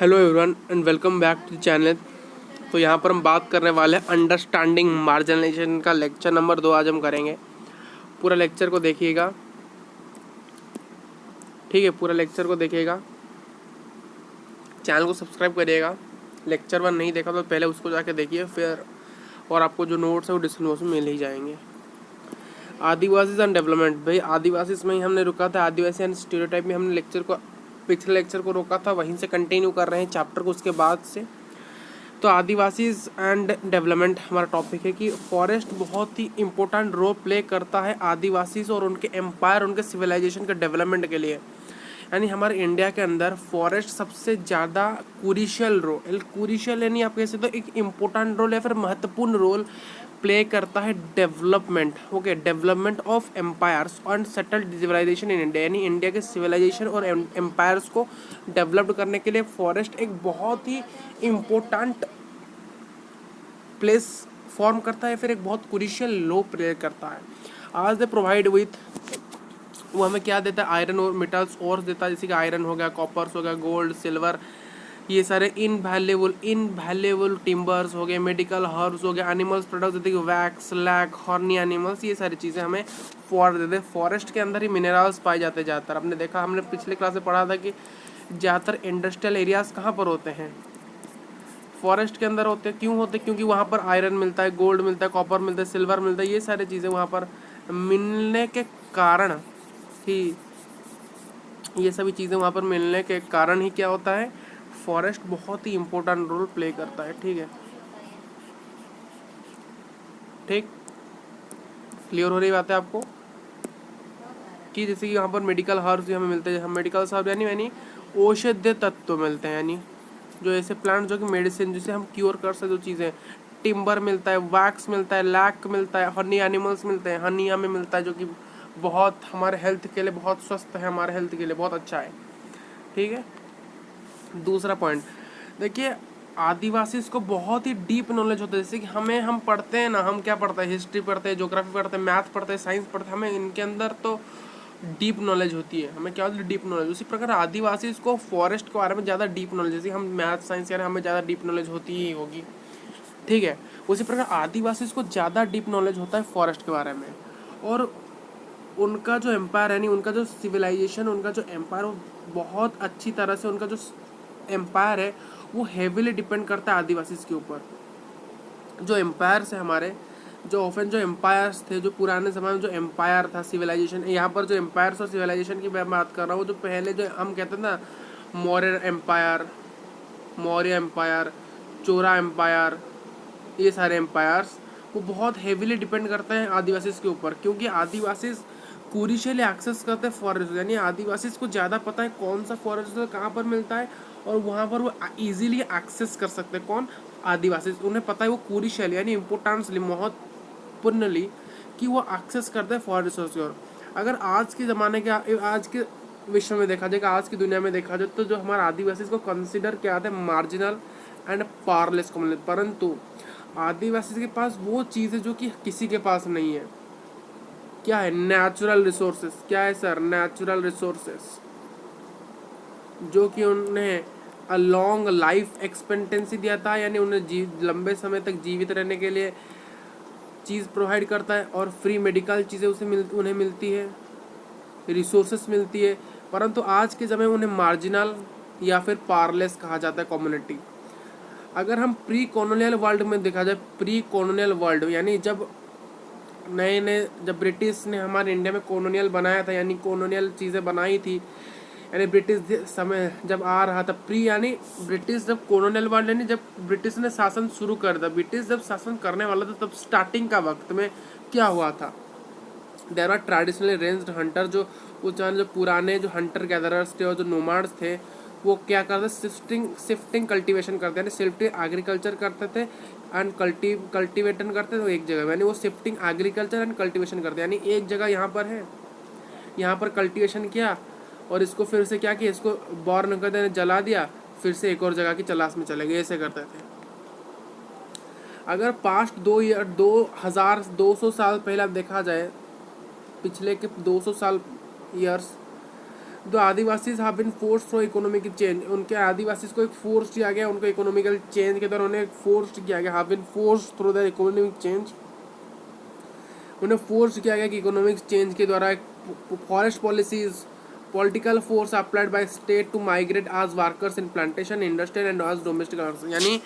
Hello everyone and welcome back to the channel. तो यहाँ पर हम बात करने वाले हैं अंडरस्टैंडिंग मार्जिनलाइजेशन का लेक्चर नंबर 2 आज हम करेंगे। पूरा लेक्चर को देखिएगा, ठीक है। पूरा लेक्चर को देखिएगा, चैनल को सब्सक्राइब करिएगा। लेक्चर 1 नहीं देखा तो पहले उसको जाके देखिए फिर, और आपको जो नोट्स है वो डिस्क्रिप्शन बॉक्स में मिल ही जाएंगे। आदिवासी एंड डेवलपमेंट, भाई आदिवासी में ही हमने रुका था। आदिवासी एंड स्टीरियोटाइप में हमने पिछले लेक्चर को रोका था, वहीं से कंटिन्यू कर रहे हैं चैप्टर को उसके बाद से। तो आदिवासीज एंड डेवलपमेंट हमारा टॉपिक है कि फॉरेस्ट बहुत ही इम्पोर्टेंट रोल प्ले करता है आदिवासीज और उनके एम्पायर, उनके सिविलाइजेशन के डेवलपमेंट के लिए। यानी हमारे इंडिया के अंदर फॉरेस्ट सबसे ज़्यादा क्रूशियल यानी आप कह सकते हो एक इम्पोर्टेंट रोल या फिर महत्वपूर्ण रोल प्ले करता है development, okay, development of empires and settled civilisation in India. यानी इंडिया के सिविलाइजेशन और एम्पायर्स को डेवलप करने के लिए फॉरेस्ट एक बहुत ही इम्पोर्टेंट प्लेस फॉर्म करता है, फिर एक बहुत क्रूशियल लो प्ले करता है। आज दे प्रोवाइड विथ, वो हमें क्या देता है, आयरन और मेटल्स और देता है, जैसे कि आयरन हो गया, कॉपर्स हो गया, गोल्ड, सिल्वर, ये सारे इनवैल्यूएबल टिम्बर्स हो गए, मेडिकल हर्ब्स हो गए, एनिमल्स प्रोडक्ट्स जैसे कि वैक्स, लैक, हॉर्नी एनिमल्स, ये सारी चीज़ें हमें देते हैं। फॉरेस्ट के अंदर ही मिनरल्स पाए जाते हैं ज़्यादातर। आपने देखा, हमने पिछले क्लास में पढ़ा था कि ज़्यादातर इंडस्ट्रियल एरियाज कहाँ पर होते हैं, फॉरेस्ट के अंदर होते हैं। क्यों होते हैं? क्योंकि वहाँ पर आयरन मिलता है, गोल्ड मिलता है, कॉपर मिलता है, सिल्वर मिलता है, ये सारी चीज़ें वहाँ पर मिलने के कारण ही, ये सभी चीज़ें वहाँ पर मिलने के कारण ही क्या होता है, फॉरेस्ट बहुत ही इम्पोर्टेंट रोल प्ले करता है। ठीक है, ठीक, क्लियर हो रही बात है आपको कि जैसे कि यहाँ पर मेडिकल हर्ब्स भी हमें मिलते हैं। हम मेडिकल हर्ब यानी औषधीय तत्व मिलते हैं, यानी जो ऐसे प्लांट जो कि मेडिसिन जिसे हम क्योर कर सकते, जो चीज़ें, टिम्बर मिलता है, वैक्स मिलता है, लैक मिलता है, हनी एनिमल्स मिलते हैं, हनी हमें मिलता है जो कि बहुत हमारे हेल्थ के लिए बहुत स्वस्थ है, हमारे हेल्थ के लिए बहुत अच्छा है। ठीक है, दूसरा पॉइंट देखिए, आदिवासी को बहुत ही डीप नॉलेज होता है। जैसे कि हम पढ़ते हैं ना, हम क्या पढ़ते हैं, हिस्ट्री पढ़ते हैं, ज्योग्राफी पढ़ते हैं, मैथ पढ़ते हैं, साइंस पढ़ते हैं, हमें इनके अंदर तो डीप नॉलेज होती है। हमें क्या होती है, डीप नॉलेज। उसी प्रकार आदिवासी को फॉरेस्ट के बारे में ज़्यादा डीप नॉलेज, जैसे हम मैथ साइंस यानी हमें ज़्यादा डीप नॉलेज होती ही होगी, ठीक है। उसी प्रकार आदिवासी को ज़्यादा डीप नॉलेज होता है फॉरेस्ट के बारे में, और उनका जो एम्पायर यानी उनका जो सिविलाइजेशन, उनका जो एम्पायर, वो बहुत अच्छी तरह से, उनका जो एम्पायर है वो हेविली डिपेंड करता है आदिवासी के ऊपर। जो एम्पायर्स है हमारे, जो ऑफन जो एम्पायर्स थे, जो पुराने समय में जो एम्पायर था, सिविलाइजेशन, यहाँ पर जो एम्पायर्स और सिविलाइजेशन की मैं बात कर रहा हूँ, जो पहले जो हम कहते हैं ना, मौर्य एम्पायर, चोरा एम्पायर, ये सारे एम्पायर्स वो बहुत हेविली डिपेंड करते हैं आदिवासी के ऊपर, क्योंकि आदिवासी क्रूशियली एक्सेस करते हैं फॉरेस्ट। यानी आदिवासी को ज़्यादा पता है कौन सा फॉरेस्ट कहाँ पर मिलता है, और वहाँ पर वो इजीली एक्सेस कर सकते हैं। कौन? आदिवासी, उन्हें पता है वो क्रूशियल यानी इम्पोर्टेंसली, महत्वपूर्णली, कि वो एक्सेस करते हैं फॉरेस्ट की ओर। अगर आज के ज़माने के, आज के विश्व में देखा जाए, आज की दुनिया में देखा जाए, तो जो हमारे आदिवासी को कंसिडर किया जाता है मार्जिनल एंड पावरलेस कम्युनिटी, परंतु आदिवासी के पास वो चीज़ है जो कि किसी के पास नहीं है। क्या है? Natural resources. क्या है सर? नेचुरल रिसोर्सेस, जो कि उन्हें अ लॉन्ग लाइफ एक्सपेक्टेंसी दिया था, यानी उन्हें लंबे समय तक जीवित रहने के लिए चीज़ प्रोवाइड करता है, और फ्री मेडिकल चीज़ें उन्हें मिलती है, रिसोर्सेस मिलती है। परंतु आज के समय उन्हें मार्जिनल या फिर पावरलेस कहा जाता है कम्युनिटी। अगर हम प्री कॉलोनियल वर्ल्ड में देखा जाए, प्री कॉलोनियल वर्ल्ड यानी जब जब ब्रिटिश ने हमारे इंडिया में कॉलोनियल बनाया था, यानी कॉलोनियल चीज़ें बनाई थी, यानी ब्रिटिश समय जब आ रहा था, प्री यानी ब्रिटिश जब कॉलोनियल वर्ल्ड, यानी जब ब्रिटिश ने शासन शुरू कर दिया, ब्रिटिश जब शासन करने वाला था, तब स्टार्टिंग का वक्त में क्या हुआ था, there are traditionally ranged hunter, जो पुराने जो हंटर गैदरर्स थे और जो नोमाड्स थे, वो क्या करते, शिफ्टिंग कल्टीवेशन करते हैं, शिफ्टिंग एग्रीकल्चर करते थे एंड कल्टीवेशन करते थे एक जगह, यानी वो शिफ्टिंग एग्रीकल्चर एंड कल्टीवेशन करते हैं। यानी एक जगह यहाँ पर है, यहाँ पर कल्टीवेशन किया और इसको फिर से क्या किया, इसको बॉर्न कर देने, जला दिया, फिर से एक और जगह की तलाश में चले गए, ऐसे करते थे। अगर पास्ट 2,200 साल पहले आप देखा जाए, पिछले के 200 साल ईयर्स, जो Adivasis have been force through economic change, उनके आदिवासीज को एक फोर्स किया गया, उनको इकोनॉमिकल चेंज के दौरान उन्हें फोर्स किया गया, have been force through the economic change, उन्हें फोर्स किया गया कि इकोनॉमिक चेंज के द्वारा forest policies political force applied by state to migrate as workers in plantation industry and as domestic, यानी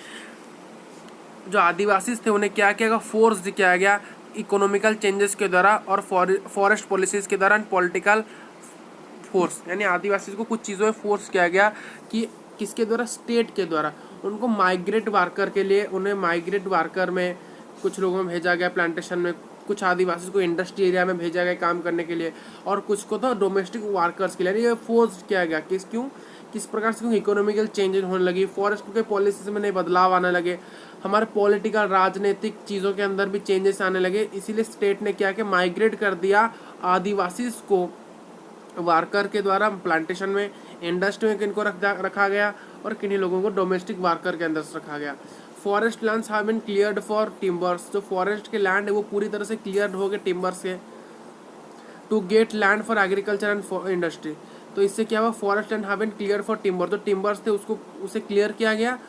जो आदिवासीज थे उन्हें क्या किया गया, फोर्स किया गया इकोनॉमिकल चेंजेस के द्वारा और फॉरेस्ट पॉलिसीज के दौरान पॉलिटिकल फोर्स, यानी आदिवासी को कुछ चीज़ों में फोर्स किया गया कि किसके द्वारा, स्टेट के द्वारा उनको माइग्रेट वर्कर के लिए, उन्हें माइग्रेट वर्कर में कुछ लोगों में भेजा गया प्लांटेशन में, कुछ आदिवासी को इंडस्ट्री एरिया में भेजा गया काम करने के लिए, और कुछ को तो डोमेस्टिक वर्कर्स के लिए, ये फोर्स किया गया किस प्रकार से, क्योंकि इकोनॉमिकल चेंजेस होने लगी, फॉरेस्ट के पॉलिसीज में नए बदलाव आने लगे, हमारे पॉलिटिकल राजनीतिक चीज़ों के अंदर भी चेंजेस आने लगे, इसीलिए स्टेट ने क्या कि माइग्रेट कर दिया आदिवासी को वर्कर के द्वारा प्लांटेशन में, इंडस्ट्री में किनको रखा गया और किन्हीं लोगों को डोमेस्टिक वर्कर के अंदर रखा गया। Forest lands have been cleared for timbers, जो फॉरेस्ट के लैंड है वो पूरी तरह से क्लियर हो गए टिम्बर से, to get land for agriculture and industry. तो इससे क्या हुआ, forest land have been clear for timber, जो टिम्बर्स थे उसे क्लियर किया गया,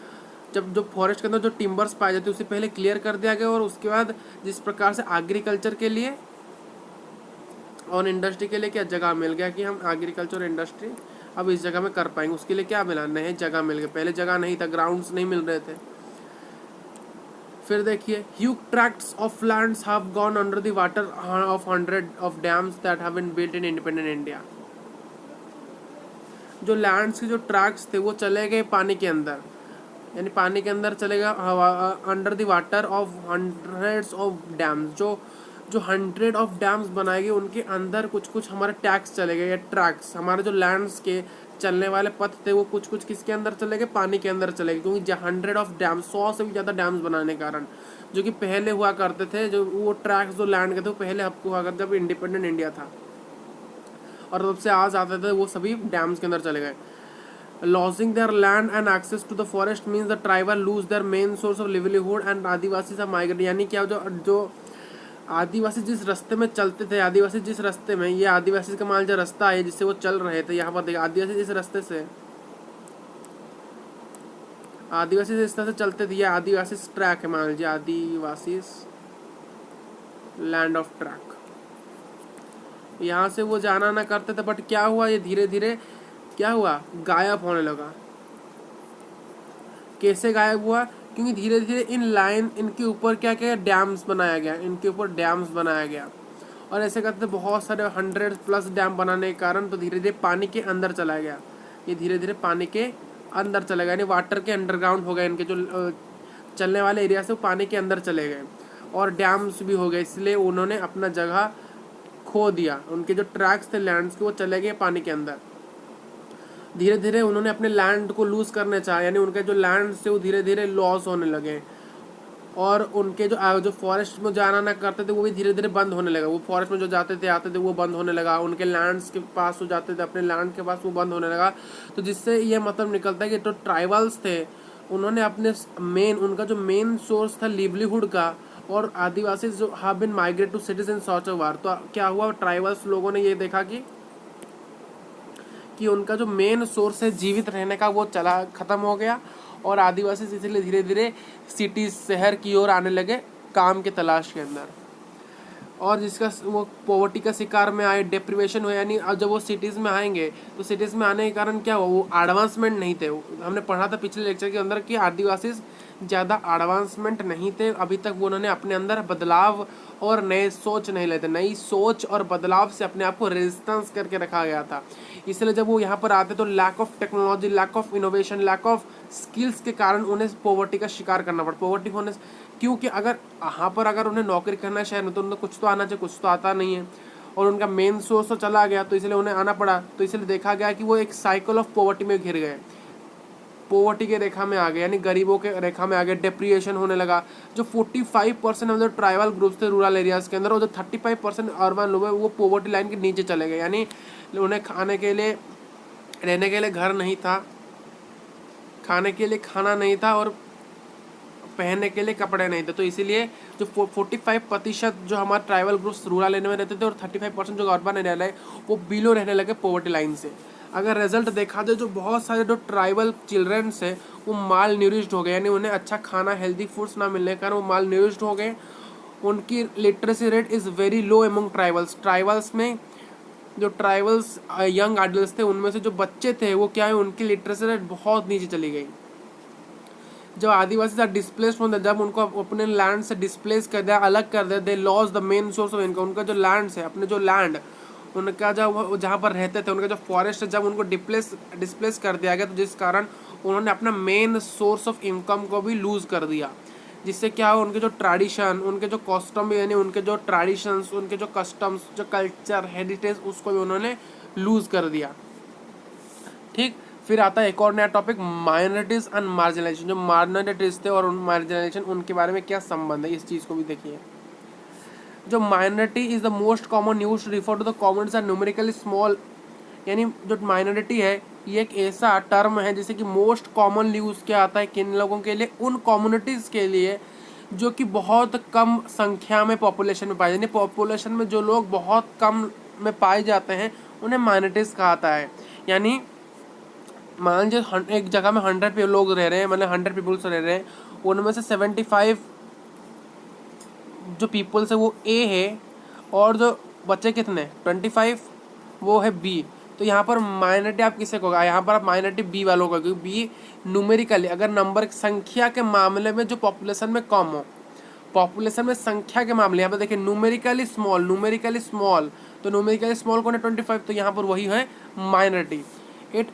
जब जो फॉरेस्ट के अंदर जो टिम्बर्स पाए जाते उसे पहले क्लियर कर दिया गया, और उसके बाद जिस प्रकार से एग्रीकल्चर के लिए और इंडस्ट्री के लिए क्या जगह मिल गया कि हम एग्रीकल्चर इंडस्ट्री अब इस जगह में कर पाएंगे, उसके लिए क्या मिला, नए जगह मिल गए, पहले जगह नहीं था, ग्राउंड्स नहीं मिल रहे थे। फिर देखिए huge tracts of lands have gone under the water of 100 of dams that have been built in independent India. जो लैंड्स के जो ट्रैक्ट्स थे वो चले गए पानी के अंदर, यानी पानी के अंदर चलेगा under the water of hundreds of dams, जो 100 ऑफ डैम्स बनाए गए उनके अंदर कुछ हमारे टैक्स चले गए या ट्रैक्स, हमारे जो लैंड्स के चलने वाले पथ थे वो कुछ किसके अंदर चले गए, पानी के अंदर चले गए, क्योंकि 100 ऑफ डैम्स 100 से भी ज़्यादा डैम्स बनाने के कारण, जो कि पहले हुआ करते थे, जो वो ट्रैक्स जो लैंड के थे वो पहले आपको हुआ करते जब इंडिपेंडेंट इंडिया था, और तब से आज आते थे वो सभी डैम्स के अंदर चले गए। Losing their land and access to the forest means the tribal lose their main source of livelihood and आदिवासी से माइग्रेट, यानी क्या जो आदिवासी जिस रास्ते में चलते थे, आदिवासी जिस रास्ते में, ये आदिवासी का मान जो रास्ता है जिससे वो चल रहे थे, यहाँ पर देखिए आदिवासी जिस रास्ते से चलते थे, ये आदिवासी ट्रैक है, मान लीजिए आदिवासी लैंड ऑफ ट्रैक, यहाँ से वो जाना ना करते थे, बट क्या हुआ, ये धीरे धीरे क्या हुआ, गायब होने लगा। कैसे गायब हुआ, क्योंकि धीरे धीरे इनके ऊपर क्या क्या डैम्स बनाया गया, इनके ऊपर डैम्स बनाया गया, और ऐसे करते बहुत सारे 100+ डैम बनाने के कारण तो धीरे धीरे पानी के अंदर चला गया, ये धीरे धीरे पानी के अंदर चला गया, यानी वाटर के अंडरग्राउंड हो गए, इनके जो चलने वाले एरिया से वो पानी के अंदर चले गए, और डैम्स भी हो गए, इसलिए उन्होंने अपना जगह खो दिया, उनके जो ट्रैक्स थे लैंड्स के वो चले गए पानी के अंदर। धीरे धीरे उन्होंने अपने लैंड को लूज करने चाहा, यानी उनके जो लैंड से वो धीरे धीरे लॉस होने लगे, और उनके जो फॉरेस्ट में जाना ना करते थे वो भी धीरे धीरे बंद होने लगा, वो फॉरेस्ट में जो जाते थे आते थे वो बंद होने लगा, उनके लैंड्स के पास वो जाते थे अपने लैंड के पास वो बंद होने लगा। तो जिससे ये मतलब निकलता है कि जो ट्राइबल्स थे उन्होंने अपने उनका जो मेन सोर्स था लिवलीहुड का, और आदिवासी जो have been migrate to cities in search of war, तो क्या हुआ, ट्राइबल्स लोगों ने ये देखा कि उनका जो मेन सोर्स है जीवित रहने का वो खत्म हो गया, और आदिवासी इसलिए धीरे धीरे सिटी शहर की ओर आने लगे काम के तलाश के अंदर, और जिसका वो पॉवर्टी का शिकार में आए, डिप्रिवेशन हो, यानी अब जब वो सिटीज़ में आएंगे तो सिटीज़ में आने के कारण क्या हुआ, वो एडवांसमेंट नहीं थे। हमने पढ़ा था पिछले लेक्चर के अंदर कि आदिवासी ज़्यादा एडवांसमेंट नहीं थे, अभी तक वो उन्होंने अपने अंदर बदलाव और नए सोच नहीं लेते, नई सोच और बदलाव से अपने आप को रेजिस्टेंस करके रखा गया था। इसलिए जब वो यहाँ पर आते तो lack of technology, lack of innovation, lack of skills के कारण उन्हें पॉवर्टी का शिकार करना पड़ा। पॉवर्टी होने क्योंकि अगर उन्हें नौकरी करना है शहर में तो उन्हें कुछ तो आना चाहिए, कुछ तो आता नहीं है, और उनका मेन सोर्स तो चला गया, तो इसलिए उन्हें आना पड़ा। तो इसलिए देखा गया कि वो एक साइकिल ऑफ पॉवर्टी में घिर गए, पॉवर्टी के रेखा में आ गए, यानी गरीबों के रेखा में आ गए, डिप्रिएशन होने लगा। जो 45% जो ट्राइबल ग्रुप्स थे रूरल एरियाज़ के अंदर, और जो 35% अर्बन लोग हैं वो पॉवर्टी लाइन के नीचे चले गए, यानी उन्हें खाने के लिए, रहने के लिए घर नहीं था, खाने के लिए खाना नहीं था, और पहनने के लिए कपड़े नहीं थे। तो इसीलिए जो 45% जो हमारे ट्राइबल ग्रुप्स रूरल एरिया में रहते थे और 35% जो अर्बन एरिया है वो बिलो रहने लगे पॉवर्टी लाइन से। अगर रिजल्ट देखा जाए, जो बहुत सारे जो ट्राइबल चिल्ड्रंस है वो माल न्यूरिश्ड हो गए, यानी उन्हें अच्छा खाना हेल्दी फूड्स ना मिलने के कारण वो माल न्यूरिश्ड हो गए। उनकी literacy rate is very low among tribals में जो ट्राइबल्स यंग एडल्ट्स थे उनमें से जो बच्चे थे वो क्या है, उनकी लिटरेसी रेट बहुत नीचे चली गई। जब आदिवासी से डिस्प्लेस होते, जब उनको अपने लैंड से डिस्प्लेस कर दिया, अलग कर दिया, they loss the main source of income. उनका जो लैंड है, अपने जो लैंड उनका जब जहाँ पर रहते थे, उनका जो फॉरेस्ट है, जब उनको डिस्प्लेस कर दिया गया, तो जिस कारण उन्होंने अपना मेन सोर्स ऑफ इनकम को भी लूज़ कर दिया। जिससे क्या हो, उनके जो ट्रेडिशन, उनके जो कस्टम, यानी उनके जो ट्रेडिशंस, उनके जो कस्टम्स, जो कल्चर हेरिटेज, उसको भी उन्होंने लूज़ कर दिया। ठीक, फिर आता है एक और नया टॉपिक, माइनॉरिटीज एंड मार्जिनलाइजेशन। जो माइनॉरिटीज थे और मार्जिनलाइजेशन, उनके बारे में क्या संबंध है, इस चीज़ को भी देखिए। जो minority is the most common use refer to the commons are numerically small, यानी जो माइनॉरिटी है ये एक ऐसा टर्म है जैसे कि मोस्ट कॉमन यूज क्या आता है किन लोगों के लिए, उन कम्युनिटीज़ के लिए जो कि बहुत कम संख्या में पॉपुलेशन में पाए, यानी पॉपुलेशन में जो लोग बहुत कम में पाए जाते हैं उन्हें माइनॉरिटीज़ कहा जाता है। यानी मान लीजिए एक जगह में 100 लोग रह रहे हैं, मतलब 100 पीपल्स रह रहे हैं, उनमें से 75 जो पीपल्स है वो ए है, और जो बच्चे कितने 25 वो है बी। तो यहाँ पर माइनॉरिटी आप किसे कहोगे, यहाँ पर आप माइनॉरिटी बी वालों का, क्योंकि बी न्यूमेरिकली अगर नंबर संख्या के मामले में जो पॉपुलेशन में कम हो, पॉपुलेशन में संख्या के मामले, यहाँ पर देखिए न्यूमेरिकली स्मॉल, तो न्यूमेरिकली स्मॉल कौन है 25, तो यहाँ पर वही है minority. It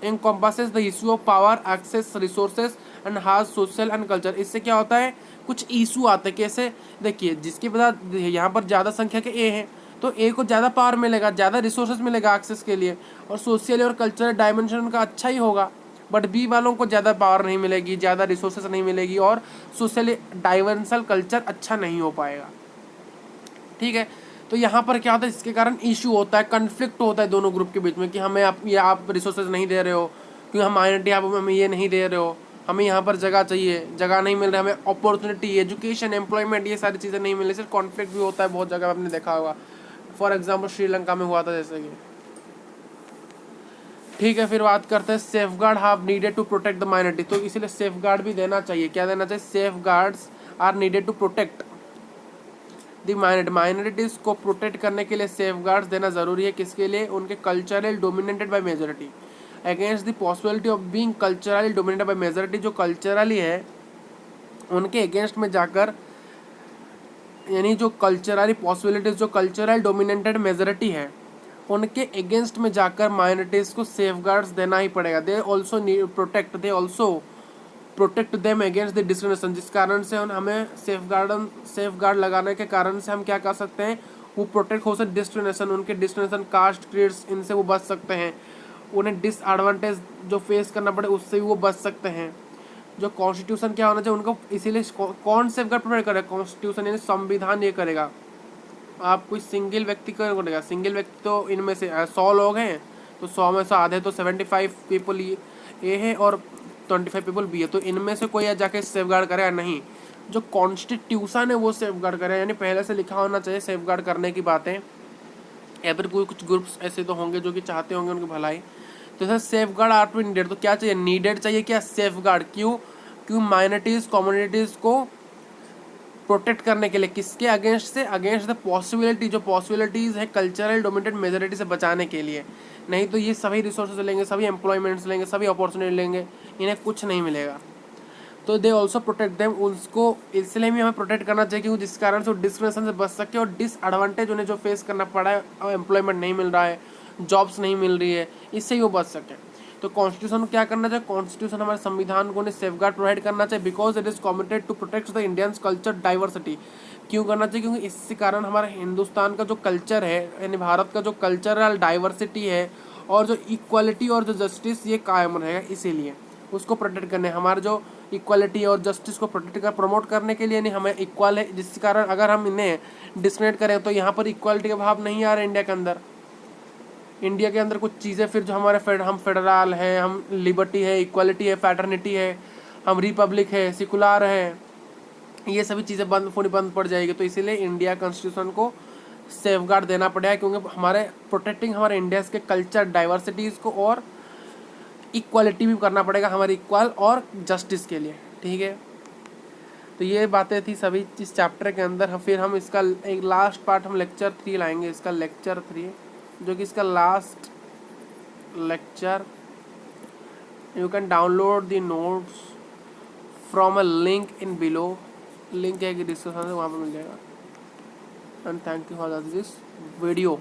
encompasses the issue of power, access, resources and has social and culture। इससे क्या होता है, कुछ इशू आते हैं। कैसे, देखिए जिसके पास यहाँ पर ज़्यादा संख्या के ए हैं तो ए को ज़्यादा पावर मिलेगा, ज़्यादा रिसोर्सेज मिलेगा एक्सेस के लिए, और सोशल और कल्चरल डायमेंशन उनका अच्छा ही होगा। बट बी वालों को ज़्यादा पावर नहीं मिलेगी, ज़्यादा रिसोर्सेज नहीं मिलेगी, और सोशल डाइवर्सल कल्चर अच्छा नहीं हो पाएगा। ठीक है, तो यहाँ पर क्या होता है, इसके कारण इशू होता है, कन्फ्लिक्ट होता है दोनों ग्रुप के बीच में कि हमें आप रिसोर्सेज नहीं दे रहे हो, क्योंकि हम माइनॉरिटी आप हमें ये नहीं दे रहे हो, हमें यहाँ पर जगह चाहिए, जगह नहीं मिल रहा, हमें अपॉर्चुनिटी, एजुकेशन, एम्प्लॉयमेंट, ये सारी चीज़ें नहीं मिल रही। सिर्फ कॉन्फ्लिक्ट भी होता है बहुत जगह, आपने देखा होगा। फॉर एग्जाम्पल श्रीलंका में हुआ था जैसे कि। ठीक है, फिर बात करते हैं safeguard have needed to protect the minority. तो इसीलिए सेफ गार्ड भी देना चाहिए। क्या देना चाहिए, safeguards are needed to protect the minorities को प्रोटेक्ट करने के लिए सेफ गार्ड्स देना ज़रूरी है। किसके लिए, उनके cultural dominated by majority, against the possibility of being culturally dominated by majority. जो कल्चरली है उनके अगेंस्ट में जाकर, यानी जो कल्चरली पॉसिबिलिटीज, जो कल्चरल डोमिनेटेड मेजोरिटी है उनके अगेंस्ट में जाकर माइनॉरिटीज़ को सेफ गार्ड्स देना ही पड़ेगा। They also protect them against the discrimination. जिस कारण से हमें सेफ गार्ड लगाने के कारण से हम क्या कर सकते हैं, वो प्रोटेक्ट हो सकते डिस्क्रिमिनेशन, उनके डिस्क्रिमिनेशन, कास्ट, क्रीड्स, इनसे वो बच सकते हैं। उन्हें डिसएडवांटेज जो फेस करना पड़े उससे भी वो बच सकते हैं। जो कॉन्स्टिट्यूशन क्या होना चाहिए उनको, इसीलिए कौन सेफ गार्ड प्रोवाइड करेगा, कॉन्स्टिट्यूशन यानी संविधान ये करेगा। आप कोई सिंगल व्यक्ति करेगा, सिंगल व्यक्ति तो इनमें से 100 लोग हैं तो 100 में से आधे तो 75 पीपल ये है और 25 पीपल बी है, तो इनमें से कोई जाके सेफ गार्ड करेगा नहीं। जो कॉन्स्टिट्यूशन है वो सेफ गार्ड करेगा, यानी पहले से लिखा होना चाहिए सेफ गार्ड करने की बातें। या फिर कोई कुछ ग्रुप्स ऐसे तो होंगे जो कि चाहते होंगे उनकी भलाई, तो sir safeguard are to needed. तो क्या चाहिए, नीडेड चाहिए क्या, सेफ गार्ड। क्यों माइनॉरिटीज़ कम्युनिटीज़ को प्रोटेक्ट करने के लिए, किसके अगेंस्ट से, अगेंस्ट द पॉसिबिलिटी, जो पॉसिबिलिटीज़ है कल्चरल डोमिनेटेड मेजोरिटी से बचाने के लिए। नहीं तो ये सभी रिसोर्सेज लेंगे, सभी एम्प्लॉयमेंट्स लेंगे, सभी अपॉर्चुनिटी लेंगे, इन्हें कुछ नहीं मिलेगा। तो दे ऑल्सो प्रोटेक्ट देम, उसको इसलिए भी हमें प्रोटेक्ट करना चाहिए क्योंकि जिस कारण से वो डिस्क्रिमिनेशन से बच सके, और डिसएडवांटेज उन्हें जो फेस करना पड़ा है, एम्प्लॉयमेंट नहीं मिल रहा है, जॉब्स नहीं मिल रही है, इससे ही वो बच सके। तो कॉन्स्टिट्यूशन को क्या करना चाहिए, कॉन्स्टिट्यूशन हमारे संविधान को सेफगार्ड प्रोवाइड करना चाहिए, because it is committed to protect the Indians culture diversity. क्यों करना चाहिए, क्योंकि इसी कारण हमारे हिंदुस्तान का जो कल्चर है, यानी भारत का जो कल्चरल डाइवर्सिटी है और जो इक्वालिटी और जो जस्टिस ये कायम रहेगा, इसीलिए उसको प्रोटेक्ट करने, हमारे जो इक्वालिटी और जस्टिस को प्रोटेक्ट कर प्रमोट करने के लिए नहीं हमें इक्वल है, जिस कारण अगर हम इन्हें डिस्क्रिमिनेट करें तो यहाँ पर इक्वालिटी का भाव नहीं आ रहा इंडिया के अंदर। इंडिया के अंदर कुछ चीज़ें फिर जो हमारे हम फेडरल है, हम लिबर्टी है, इक्वालिटी है, फैटर्निटी है, हम रिपब्लिक है, सेकुलर है, ये सभी चीज़ें बंद पड़ जाएगी। तो इसीलिए इंडिया कॉन्स्टिट्यूशन को सेफगार्ड देना पड़ेगा, क्योंकि हमारे प्रोटेक्टिंग हमारे इंडिया के कल्चर डाइवर्सिटीज़ को और इक्वालिटी भी करना पड़ेगा हमारी इक्वल और जस्टिस के लिए, ठीक है। तो ये बातें थी सभी इस चैप्टर के अंदर। फिर हम इसका एक लास्ट पार्ट हम लेक्चर 3 लाएंगे, इसका लेक्चर 3 जो कि इसका last lecture. You can download the notes from a link in below, link है कि डिस्क्रिप्शन में, वहाँ पर मिल जाएगा। And thank you for this video.